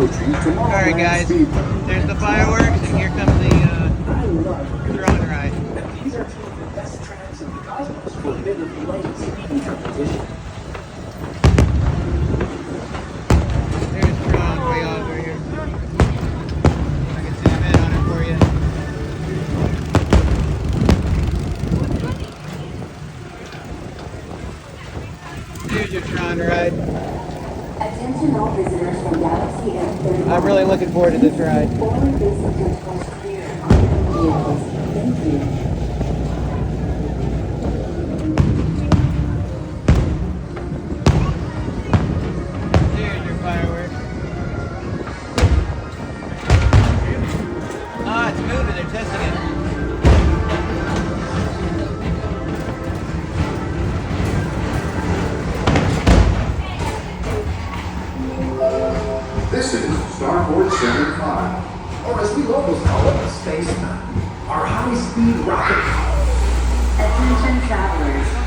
Alright guys, there's the fireworks and here comes the drone ride. These are two of the best tracks in the cosmos for vivid light speeding competition. There's drone way over here. I can zoom in on it for you. Here's your Tron ride. Attention all visitors from Galaxy M31. I'm really looking forward to this ride. Forward basic controls clear on your vehicles. Thank you. There's your fireworks. Ah, it's moving. They're testing it. This is Starport Center 5, or as we locals call it, Space Mountain, our high-speed rocket. Attention travelers.